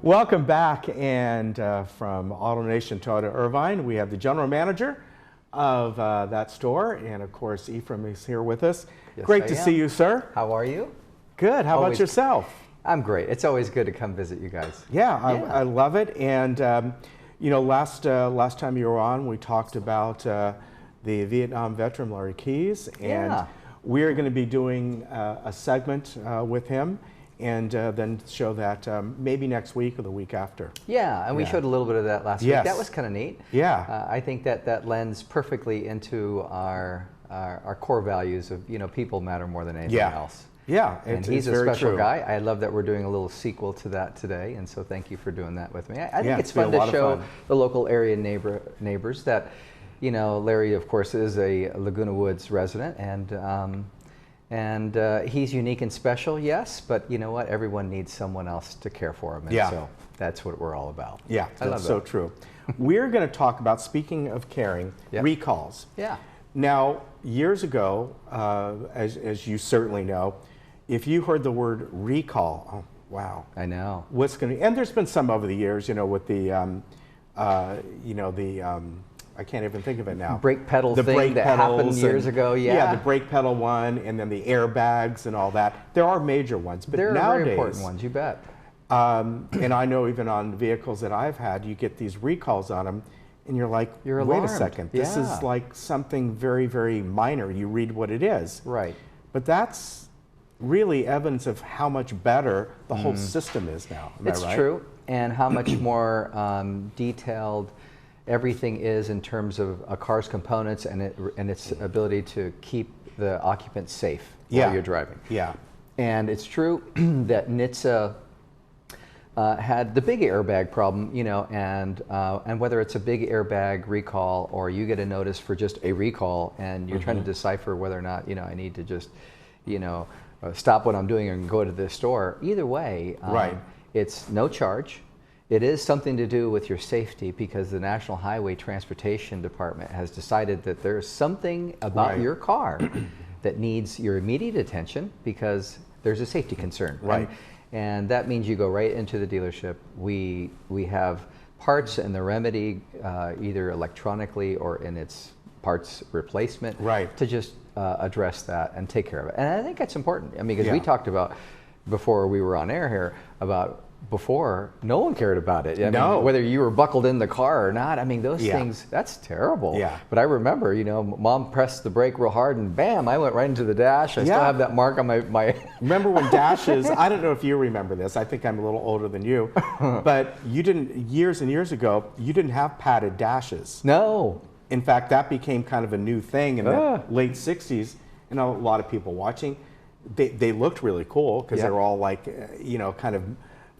Welcome back, and from AutoNation Toyota Irvine, we have the general manager of that store, and of course Ephraim is here with us. Yes, Great to see you, sir. How are you? Good. How about yourself? I'm great. It's always good to come visit you guys. Yeah, I love it. And you know, last time you were on, we talked about the Vietnam veteran Larry Keys, and we're going to be doing a segment with him, and then show that maybe next week or the week after. Yeah, and we showed a little bit of that last week. That was kind of neat. Yeah. I think that lends perfectly into our core values of, you know, people matter more than anything else. Yeah, and he's a special guy. I love that we're doing a little sequel to that today, and so thank you for doing that with me. I think it's fun to show the local area neighbors that, you know, Larry, of course, is a Laguna Woods resident, and he's unique and special, yes, but you know what? Everyone needs someone else to care for him, and so that's what we're all about. Yeah, that's so true. We're going to talk about, speaking of caring, recalls. Yeah. Now, years ago, as you certainly know, if you heard the word recall, oh, wow. I know. What's going to, and there's been some over the years, you know, with the, I can't even think of it now. Brake pedal thing that happened years ago, Yeah, the brake pedal one, and then the airbags and all that. There are major ones, but there nowadays, are very important ones, you bet. And I know even on vehicles that I've had, you get these recalls on them, and you're like, wait a second, this is like something very, very minor. You read what it is. Right. But that's really evidence of how much better the whole system is now. Am I right? It's true, and how much more detailed everything is in terms of a car's components and its ability to keep the occupants safe while you're driving. Yeah. And it's true that NHTSA had the big airbag problem, you know, and whether it's a big airbag recall or you get a notice for just a recall and you're trying to decipher whether or not, you know, I need to just, you know, stop what I'm doing and go to this store. Either way, it's no charge. It is something to do with your safety because the National Highway Transportation Department has decided that there's something about your car that needs your immediate attention because there's a safety concern. Right. And that means you go right into the dealership. We have parts and the remedy either electronically or in its parts replacement to just address that and take care of it. And I think that's important. I mean, because we talked about before we were on air here about before no one cared about it. I mean, whether you were buckled in the car or not, I mean, those things, that's terrible. Yeah. But I remember, you know, Mom pressed the brake real hard and bam, I went right into the dash. I still have that mark on my Remember when dashes, I don't know if you remember this, I think I'm a little older than you, but you didn't, years and years ago, you didn't have padded dashes. No. In fact, that became kind of a new thing in the late 60s, and a lot of people watching, they looked really cool because they were all like, you know, kind of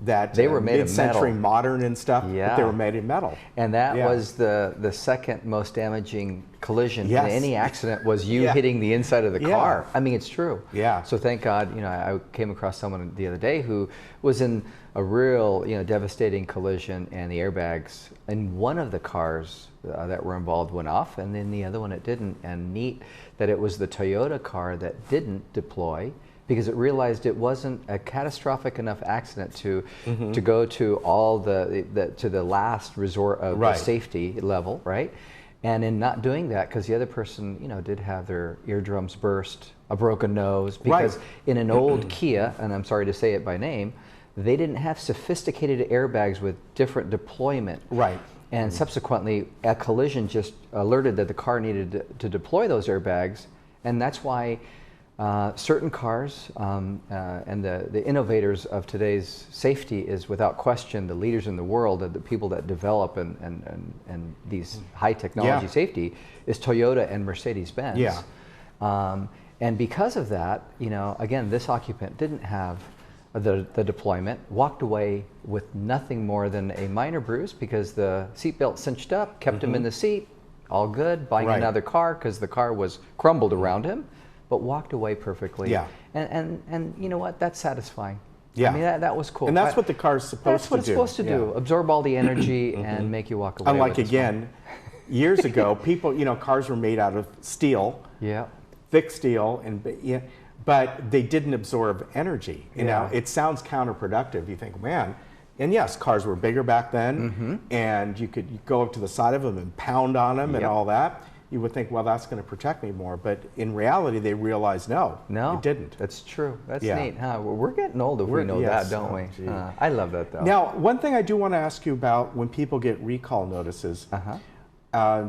that they were made mid-century of metal. modern and stuff, but they were made of metal. And that was the second most damaging collision in any accident was you hitting the inside of the car. I mean, it's true. Yeah. So thank God, you know, I came across someone the other day who was in a real, you know, devastating collision, and the airbags in one of the cars that were involved went off, and then the other one it didn't. And neat that it was the Toyota car that didn't deploy, because it realized it wasn't a catastrophic enough accident to go to all the last resort of the safety level, right? And in not doing that, because the other person, you know, did have their eardrums burst, a broken nose, because in an old Kia, and I'm sorry to say it by name, they didn't have sophisticated airbags with different deployment. And subsequently, a collision just alerted that the car needed to deploy those airbags, and that's why certain cars and the innovators of today's safety is without question the leaders in the world, the people that develop and these high technology safety is Toyota and Mercedes-Benz. And because of that, you know, again, this occupant didn't have the deployment, walked away with nothing more than a minor bruise because the seatbelt cinched up, kept him in the seat, all good, buying another car because the car was crumbled around him, but walked away perfectly. And you know what? That's satisfying. I mean, that was cool. And that's what the car's supposed to do. That's what it's supposed to do. Absorb all the energy and make you walk away. Unlike, again, years ago, people, you know, cars were made out of steel, thick steel, and but they didn't absorb energy. You know, it sounds counterproductive. You think, man, And yes, cars were bigger back then, and you could go up to the side of them and pound on them and all that. You would think, well, that's going to protect me more. But in reality, they realized, no, it didn't. That's true. That's neat, huh? We're getting old if we know that, don't we? I love that, though. Now, one thing I do want to ask you about when people get recall notices,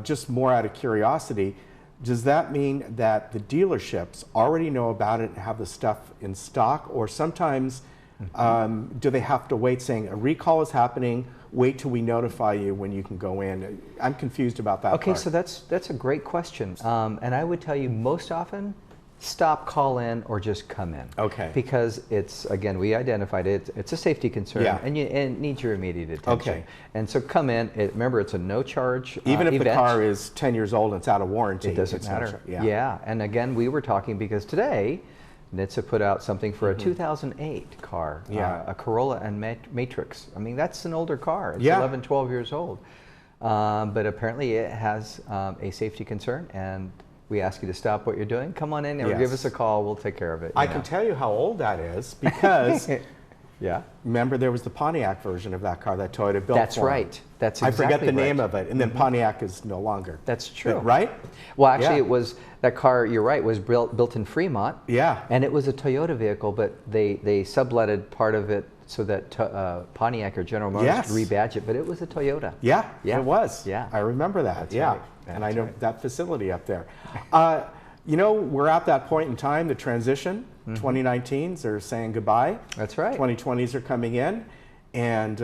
just more out of curiosity, does that mean that the dealerships already know about it and have the stuff in stock? Or sometimes do they have to wait saying a recall is happening, wait till we notify you when you can go in? I'm confused about that Okay, part. so that's a great question. And I would tell you most often, stop, call in, or just come in. Okay. Because it's, again, we identified it, it's a safety concern, and it needs your immediate attention. Okay. And so come in, remember it's a no charge Even if event. the car is 10 years old and it's out of warranty. It doesn't matter. Yeah, and again, we were talking because today, NHTSA put out something for a 2008 car, a Corolla and Matrix. I mean, that's an older car. It's 11, 12 years old. But apparently it has a safety concern, and we ask you to stop what you're doing. Come on in or give us a call. We'll take care of it. I can tell you how old that is because Yeah. Remember, there was the Pontiac version of that car that Toyota built. That's for right. them. That's I exactly forget the name of it, and then Pontiac is no longer. That's true. Right? Well, actually, it was that car. You're right. Was built in Fremont. Yeah. And it was a Toyota vehicle, but they subletted part of it so that Pontiac or General Motors could rebadge it. But it was a Toyota. Yeah. It was. Yeah. I remember that. That's yeah. Right. And I know that facility up there. You know, we're at that point in time, the transition. 2019s are saying goodbye. That's right. 2020s are coming in, and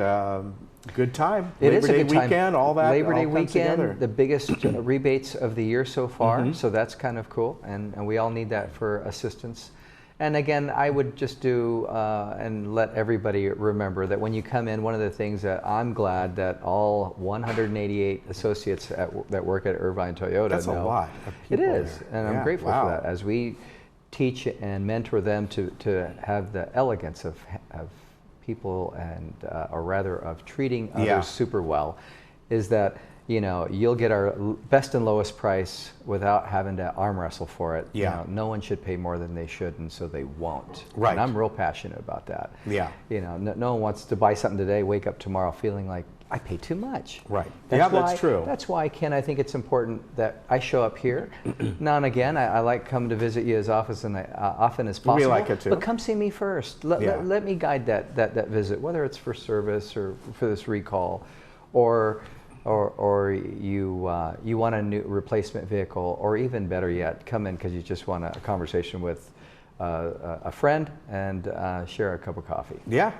good time. It Labor is a Day good time. weekend, all that. Labor Day all comes together. weekend, the biggest rebates of the year so far. So that's kind of cool, and we all need that for assistance. And again, I would just do and let everybody remember that when you come in, one of the things that I'm glad that all 188 associates that work at Irvine Toyota That's know. a lot of It people is, there. and I'm grateful for that. As we teach and mentor them to have the elegance of people and, or rather of treating others super well, is that, you know, you'll get our best and lowest price without having to arm wrestle for it. You know, no one should pay more than they should, and so they won't. Right. And I'm real passionate about that. Yeah. You know, no one wants to buy something today, wake up tomorrow feeling like, I pay too much. Right. That's true. That's why, Ken, I think it's important that I show up here. Now and again, I like coming to visit you as often as possible. We like it too. But come see me first. Let me guide that visit, whether it's for service or for this recall, or you want a new replacement vehicle, or even better yet, come in because you just want a conversation with a friend and share a cup of coffee. Yeah.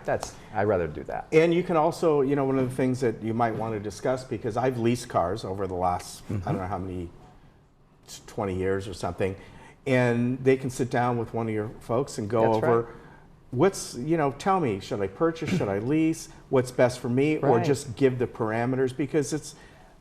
I'd rather do that. And you can also, you know, one of the things that you might want to discuss, because I've leased cars over the last, I don't know how many, 20 years or something, and they can sit down with one of your folks and go over what's, you know, tell me, should I purchase, should I lease, what's best for me, or just give the parameters, because it's,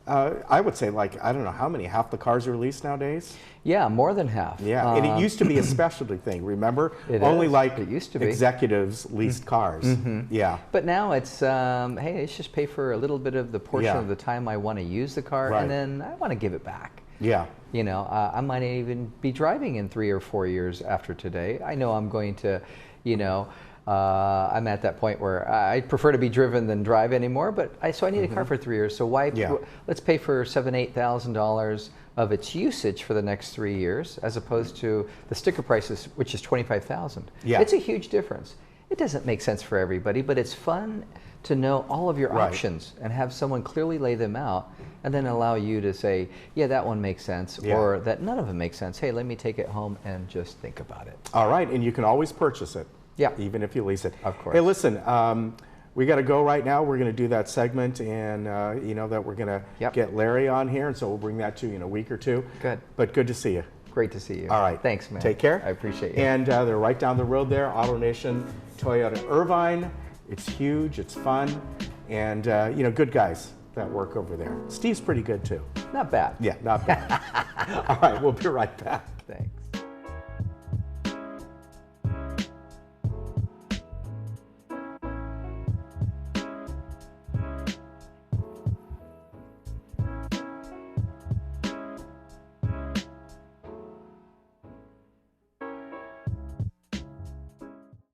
I would say, like, I don't know how many, half the cars are leased nowadays? Yeah, more than half. Yeah, and it used to be a specialty thing, remember? It Only is. like It used to be. executives leased cars. Yeah. But now it's, hey, let's just pay for a little bit of the portion of the time I want to use the car, and then I want to give it back. Yeah. You know, I might even be driving in 3 or 4 years after today. I know I'm going to, you know, I'm at that point where I prefer to be driven than drive anymore, but so I need a car for 3 years. So why? Let's pay for $7,000-8,000 of its usage for the next 3 years, as opposed to the sticker prices, which is $25,000. Yeah, it's a huge difference. It doesn't make sense for everybody, but it's fun to know all of your options and have someone clearly lay them out, and then allow you to say, yeah, that one makes sense, or that none of them make sense. Hey, let me take it home and just think about it. All right, and you can always purchase it. Yeah. Even if you lease it. Of course. Hey, listen, we got to go right now. We're going to do that segment, and you know that we're going to get Larry on here, and so we'll bring that to you in a week or two. Good. But good to see you. Great to see you. All right. Thanks, man. Take care. I appreciate you. And they're right down the road there, AutoNation, Toyota Irvine. It's huge. It's fun. And, you know, good guys that work over there. Steve's pretty good, too. Not bad. Yeah, not bad. All right, we'll be right back.